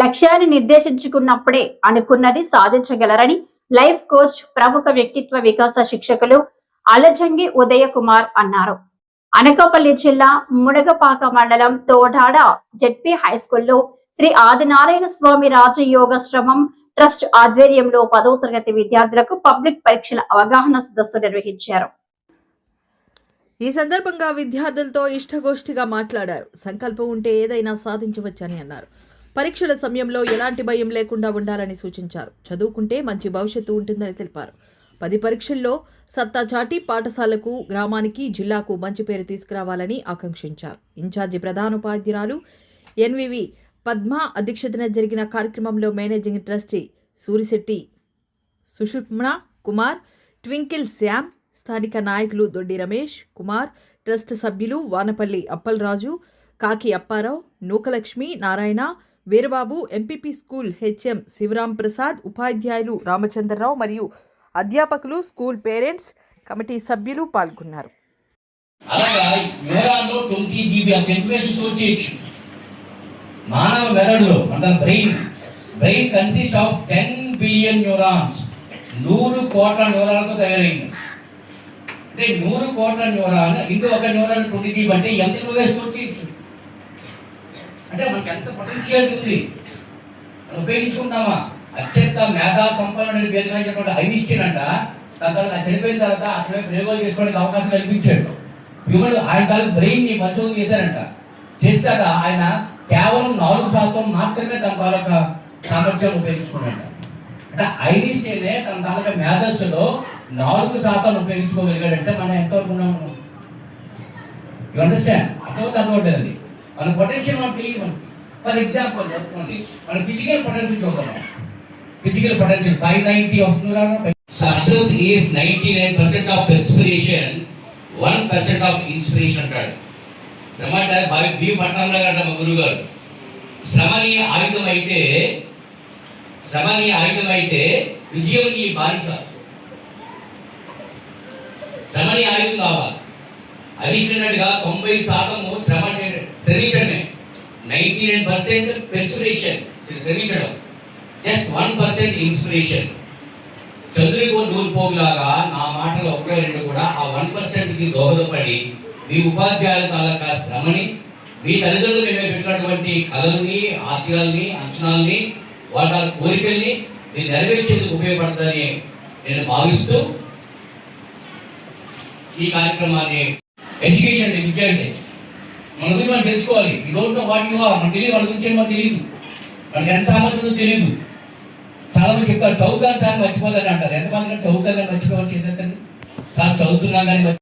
లక్ష్యాన్ని నిర్దేశించుకున్నప్పుడే అనుకున్నది సాధించగలరని life coach ప్రముఖ వ్యక్తిత్వ వికాస శిక్షకులు అలజంగి ఉదయ కుమార్ అన్నారు. అనకాపల్లి జిల్లా మునగపాక మండలం తోడాడ జెడ్పీ హైస్కూల్లో శ్రీ ఆదినారాయణ స్వామి రాజయోగాశ్రమం ట్రస్ట్ ఆధ్వర్యంలో 10వ తరగతి విద్యార్థులకు పబ్లిక్ పరీక్షల అవగాహన సదస్సు నిర్వహించారు. ఈ సందర్భంగా విద్యార్థులతో ఇష్టగోష్ఠిగా మాట్లాడారు. సంకల్పం ఉంటే ఏదైనా సాధించవచ్చని అన్నారు. పరీక్షల సమయంలో ఎలాంటి భయం లేకుండా ఉండాలని సూచించారు. చదువుకుంటే మంచి భవిష్యత్తు ఉంటుందని తెలిపారు. 10 పరీక్షల్లో సత్తా చాటి పాఠశాలకు, గ్రామానికి, జిల్లాకు మంచి పేరు తీసుకురావాలని ఆకాంక్షించారు. ఇన్ఛార్జి ప్రధానోపాధ్యాయురాలు ఎన్వివి పద్మ అధ్యక్షతన జరిగిన కార్యక్రమంలో managing trustee Surisetti Sushupna Kumar, Twinkle Shyam, స్థానిక నాయకులు దొడ్డి రమేష్ కుమార్, ట్రస్ట్ సభ్యులు Vanapalli Appalaraju, Kaki Apparao, Nukalakshmi, Narayana, Veerababu, MPP school HM Sivaram Prasad, ఉపాధ్యాయులు రామచంద్రరావు మరియు అధ్యాపకులు, స్కూల్ పేరెంట్స్ కమిటీ సభ్యులు పాల్గొన్నారు. మానవ మెదడులో అంటే brain consist of 10 billion neurons. 100 కోట్ల న్యూరాన్లతో తయారైంది. అంటే 100 కోట్ల న్యూరాన్ ఇంటూ ఒక న్యూరాన్ 20 GB అంటే ఎంత వేసుకోవచ్చు? అంటే మనకి ఎంత పొటెన్షియల్ ఉంది, మనం ఉపయోగించుకుంటామా? అత్యంత మేధా సంపన్నుడని పేరుగాంచినటువంటి ఐన్స్టీన్ అంట తర్వాత చనిపోయిన తర్వాత అక్కడ ప్రయోగాలు చేసుకోవడానికి అవకాశం కల్పించాడు. హ్యూమన్ ఆయన తాలూకు బ్రెయిన్ ని పరిశోధన చేశారంట. చేస్తాక ఆయన కేవలం 4% మాత్రమే తన తాలూకా సామర్థ్యాన్ని ఉపయోగించుకున్నాడు. అంటే ఐన్స్టీనే తన తాలూకా మేధస్సులో 4% ఉపయోగించుకోగలిగాడంటే మనం ఎంతవరకు ఉన్నాము? You understand? అర్థమవుతుందండి. మన పొటెన్షియల్ మనకు తెలియదు. మనకి ఫర్ ఎగ్జాంపుల్ చెప్పుకోండి, మన ఫిజికల్ పొటెన్షియల్ చూద్దాం. ఫిజికల్ పొటెన్షియల్ 590 వస్తుంది. Success is 99% of inspiration, 1% of inspiration అంటాడు. శ్రమ అంటే బి పట్టణంలో గంట మా గురువు గారు శ్రమని ఆయుధమైతే విజయం నీ బానిస. శ్రమని ఆయుధం కావాలి. అరిచినట్టుగా 90% శ్రమించడమే, 99% పెర్సురేషన్ శ్రమించడం, జస్ట్ 1% ఇన్స్పిరేషన్. చంద్రుడికి నూరు పోగులాగా నా మాటలు 1-2 కూడా ఆ 1%కి దోహదపడి మీ ఉపాధ్యాయుల తాలూకా శ్రమని, మీ తల్లిదండ్రులు మేము పెట్టినటువంటి కళల్ని, ఆశయాల్ని, అంచనాల్ని, వాళ్ళ కోరికల్ని మీరు నెరవేర్చేందుకు ఉపయోగపడతారని నేను భావిస్తూ ఈ కార్యక్రమాన్ని ఎడ్యుకేషన్ విద్య అంటే మన గురించి మనం తెలుసుకోవాలి. ఈ don't know what you are. మనకు తెలియదు, మన గురించి మనకు తెలియదు, మనకి ఎంత సామర్థ్యం తెలియదు. చాలా మంది చెప్తారు చదువుతాను సార్ మర్చిపోతాను అంటారు. ఎంతమంది చదువుతాను కానీ మర్చిపోవచ్చు? ఏంటంటే సార్ చదువుతున్నాను కానీ